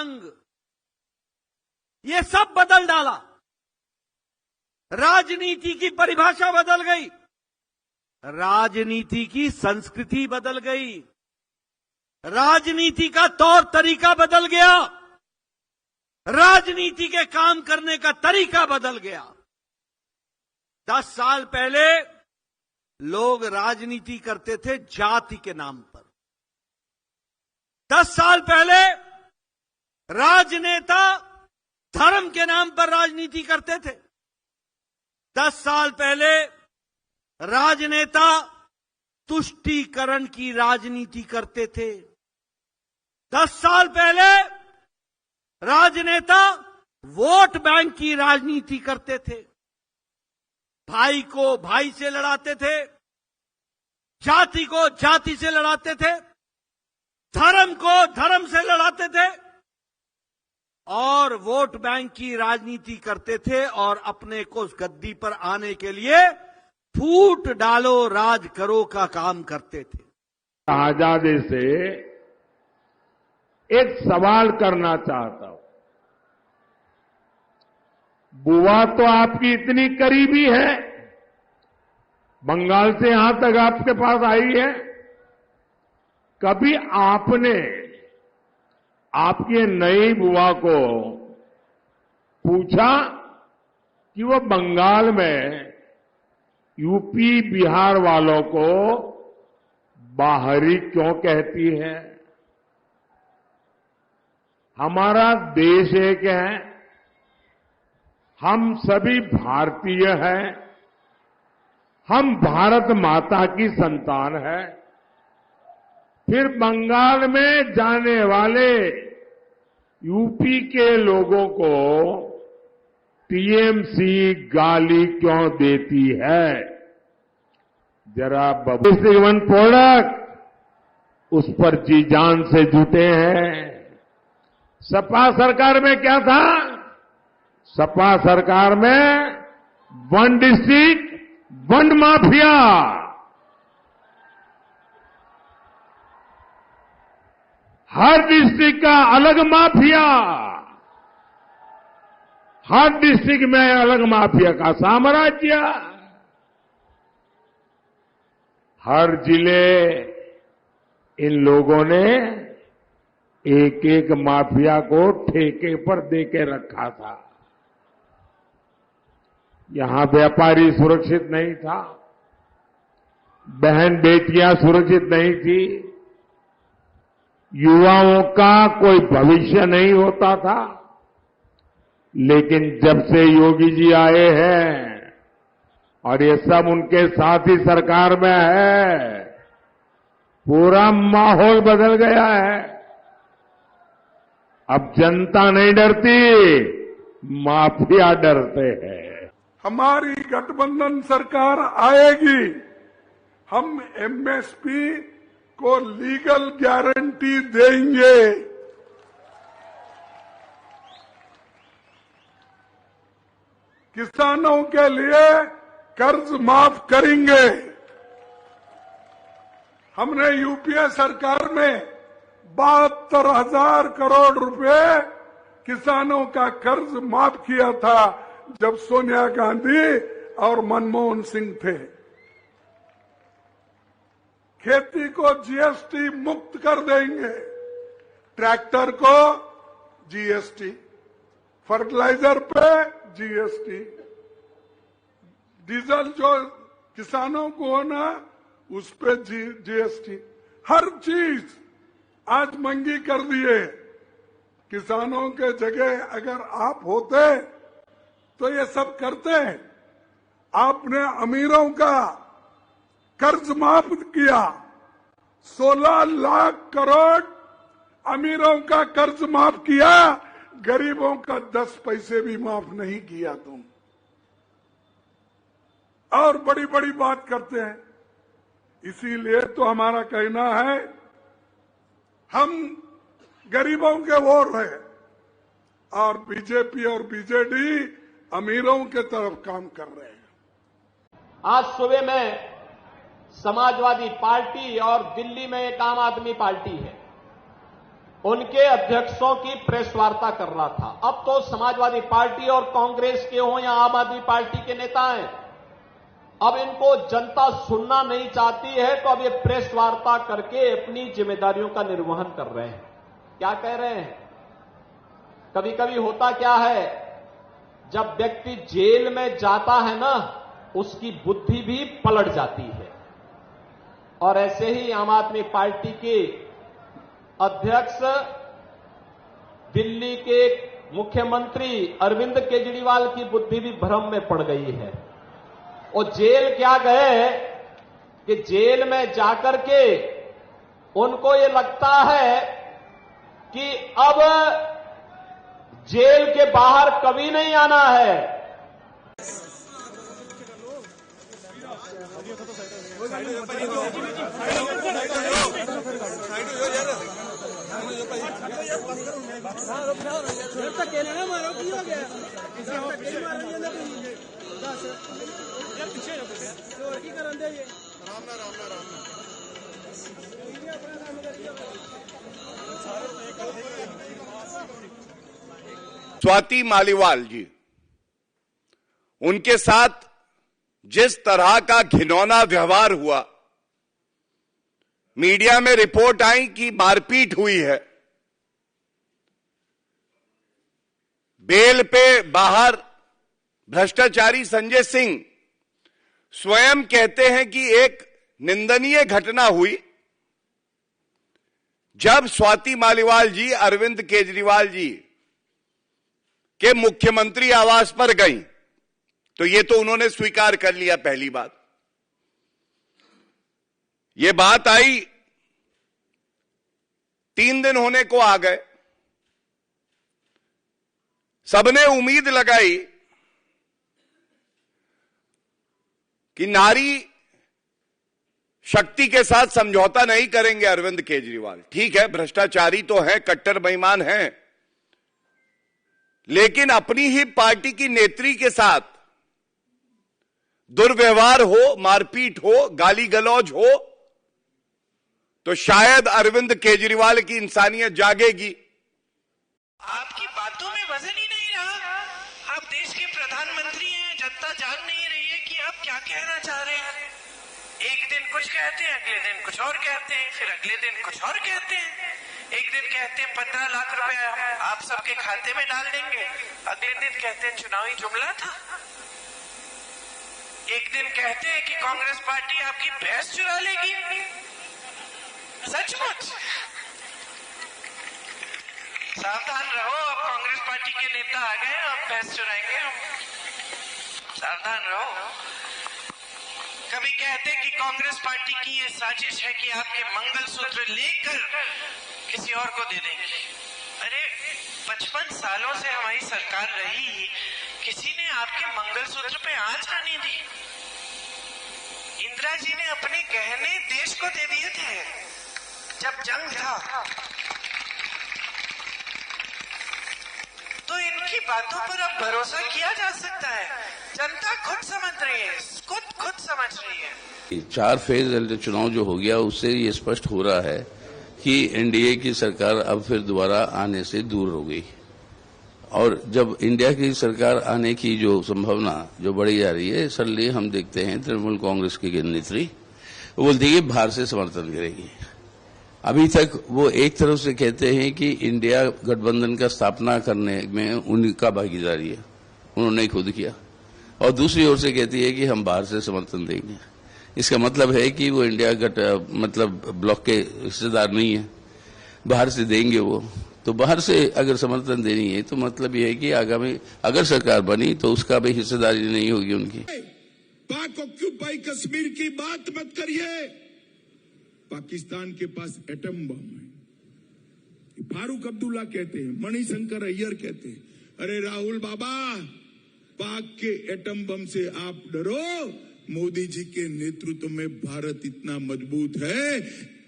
रंग, ये सब बदल डाला। राजनीति की परिभाषा बदल गई, राजनीति की संस्कृति बदल गई, राजनीति का तौर तरीका बदल गया, राजनीति के काम करने का तरीका बदल गया। 10 साल पहले लोग राजनीति करते थे जाति के नाम पर। 10 साल पहले राजनेता धर्म के नाम पर राजनीति करते थे। 10 साल पहले राजनेता तुष्टीकरण की राजनीति करते थे। 10 साल पहले राजनेता वोट बैंक की राजनीति करते थे। भाई को भाई से लड़ाते थे, जाति को जाति से लड़ाते थे, धर्म को धर्म से लड़ाते थे और वोट बैंक की राजनीति करते थे और अपने को गद्दी पर आने के लिए फूट डालो राज करो का काम करते थे। आजादी से एक सवाल करना चाहता हूं। बुआ तो आपकी इतनी करीबी है, बंगाल से यहां तक आपके पास आई है, कभी आपने आपकी नई बुआ को पूछा कि वो बंगाल में यूपी बिहार वालों को बाहरी क्यों कहती है? हमारा देश एक है, हम सभी भारतीय हैं, हम भारत माता की संतान है। फिर बंगाल में जाने वाले यूपी के लोगों को टीएमसी गाली क्यों देती है? जरा वन प्रोडक्ट उस पर जी जान से जुटे हैं। सपा सरकार में क्या था? सपा सरकार में वन डिस्ट्रिक्ट वन माफिया, हर डिस्ट्रिक्ट का अलग माफिया, हर डिस्ट्रिक्ट में अलग माफिया का साम्राज्य, हर जिले इन लोगों ने एक एक माफिया को ठेके पर देके रखा था। यहां व्यापारी सुरक्षित नहीं था, बहन बेटियां सुरक्षित नहीं थी, युवाओं का कोई भविष्य नहीं होता था। लेकिन जब से योगी जी आए हैं और ये सब उनके साथ ही सरकार में है, पूरा माहौल बदल गया है। अब जनता नहीं डरती, माफिया डरते हैं। हमारी गठबंधन सरकार आएगी, हम एमएसपी को लीगल गारंटी देंगे। किसानों के लिए कर्ज माफ करेंगे। हमने यूपीए सरकार में 72,000 करोड़ रुपए किसानों का कर्ज माफ किया था जब सोनिया गांधी और मनमोहन सिंह थे। खेती को जीएसटी मुक्त कर देंगे, ट्रैक्टर को जीएसटी, फर्टिलाइजर पे जीएसटी, डीजल जो किसानों को होना उस पे जीएसटी, हर चीज आज महंगी कर दिए। किसानों के जगह अगर आप होते तो ये सब करते हैं। आपने अमीरों का कर्ज माफ किया, 16 लाख करोड़ अमीरों का कर्ज माफ किया, गरीबों का 10 पैसे भी माफ नहीं किया तुम। और बड़ी बड़ी बात करते हैं। इसीलिए तो हमारा कहना है, हम गरीबों के वोट हैं और बीजेपी और बीजेडी अमीरों के तरफ काम कर रहे हैं। आज सुबह में समाजवादी पार्टी और दिल्ली में एक आम आदमी पार्टी है, उनके अध्यक्षों की प्रेस वार्ता कर रहा था। अब तो समाजवादी पार्टी और कांग्रेस के हों या आम आदमी पार्टी के नेता हैं, अब इनको जनता सुनना नहीं चाहती है, तो अब ये प्रेस वार्ता करके अपनी जिम्मेदारियों का निर्वहन कर रहे हैं। क्या कह रहे हैं? कभी कभी होता क्या है, जब व्यक्ति जेल में जाता है ना, उसकी बुद्धि भी पलट जाती है। और ऐसे ही आम आदमी पार्टी के अध्यक्ष दिल्ली के मुख्यमंत्री अरविंद केजरीवाल की बुद्धि भी भ्रम में पड़ गई है। और जेल क्या गए कि जेल में जाकर के उनको ये लगता है कि अब जेल के बाहर कभी नहीं आना है। स्वाति मालीवाल जी, उनके साथ जिस तरह का घिनौना व्यवहार हुआ, मीडिया में रिपोर्ट आई कि मारपीट हुई है, बेल पे बाहर भ्रष्टाचारी संजय सिंह स्वयं कहते हैं कि एक निंदनीय घटना हुई जब स्वाति मालीवाल जी अरविंद केजरीवाल जी के मुख्यमंत्री आवास पर गई, तो ये तो उन्होंने स्वीकार कर लिया। पहली बात ये बात आई, 3 दिन होने को आ गए, सबने उम्मीद लगाई कि नारी शक्ति के साथ समझौता नहीं करेंगे अरविंद केजरीवाल। ठीक है, भ्रष्टाचारी तो है, कट्टर बेईमान हैं, लेकिन अपनी ही पार्टी की नेत्री के साथ दुर्व्यवहार हो, मारपीट हो, गाली गलौज हो, तो शायद अरविंद केजरीवाल की इंसानियत जागेगी। आपकी बातों में वजन ही नहीं रहा। आप देश के प्रधानमंत्री हैं, जनता जान नहीं रही है कि आप क्या कहना चाह रहे हैं। एक दिन कुछ कहते हैं, अगले दिन कुछ और कहते हैं, फिर अगले दिन कुछ और कहते हैं। एक दिन कहते हैं 15 लाख रुपए आप सबके खाते में डाल देंगे, अगले दिन कहते हैं चुनावी जुमला था। एक दिन कहते हैं कि कांग्रेस पार्टी आपकी भैंस चुरा लेगी। सचमुच सावधान रहो, अब कांग्रेस पार्टी के नेता आ गए, अब भैंस चुराएंगे हम, सावधान रहो। कभी कहते हैं कि कांग्रेस पार्टी की ये साजिश है कि आपके मंगलसूत्र लेकर किसी और को दे देंगे। अरे 55 सालों से हमारी सरकार रही, किसी ने आपके मंगलसूत्र पे आंच आने दी? इंदिरा जी ने अपने गहने देश को दे दिए थे जब जंग था। तो इनकी बातों पर अब भरोसा किया जा सकता है? जनता खुद समझ रही है, खुद समझ रही है। 4 फेज चुनाव जो हो गया, उससे ये स्पष्ट हो रहा है कि एनडीए की सरकार अब फिर दोबारा आने से दूर हो गई। और जब इंडिया की सरकार आने की जो संभावना जो बढ़ी जा रही है, सडनली हम देखते हैं तृणमूल कांग्रेस की नेत्री वो बोलती है कि बाहर से समर्थन करेगी। अभी तक वो एक तरफ से कहते हैं कि इंडिया गठबंधन का स्थापना करने में उनका भागीदारी है, उन्होंने खुद किया, और दूसरी ओर से कहती है कि हम बाहर से समर्थन देंगे। इसका मतलब है कि वो इंडिया ब्लॉक के हिस्सेदार नहीं है, बाहर से देंगे वो। तो बाहर से अगर समर्थन देनी है तो मतलब ये है कि आगामी अगर सरकार बनी तो उसका भी हिस्सेदारी नहीं होगी उनकी। पाक ऑक्यूपाई कश्मीर की बात मत करिए। पाकिस्तान के पास एटम बम है, फारूक अब्दुल्ला कहते हैं, मणिशंकर अय्यर कहते हैं, अरे राहुल बाबा, पाक के एटम बम से आप डरो, मोदी जी के नेतृत्व में भारत इतना मजबूत है,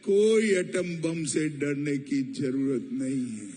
कोई एटम बम से डरने की जरूरत नहीं है।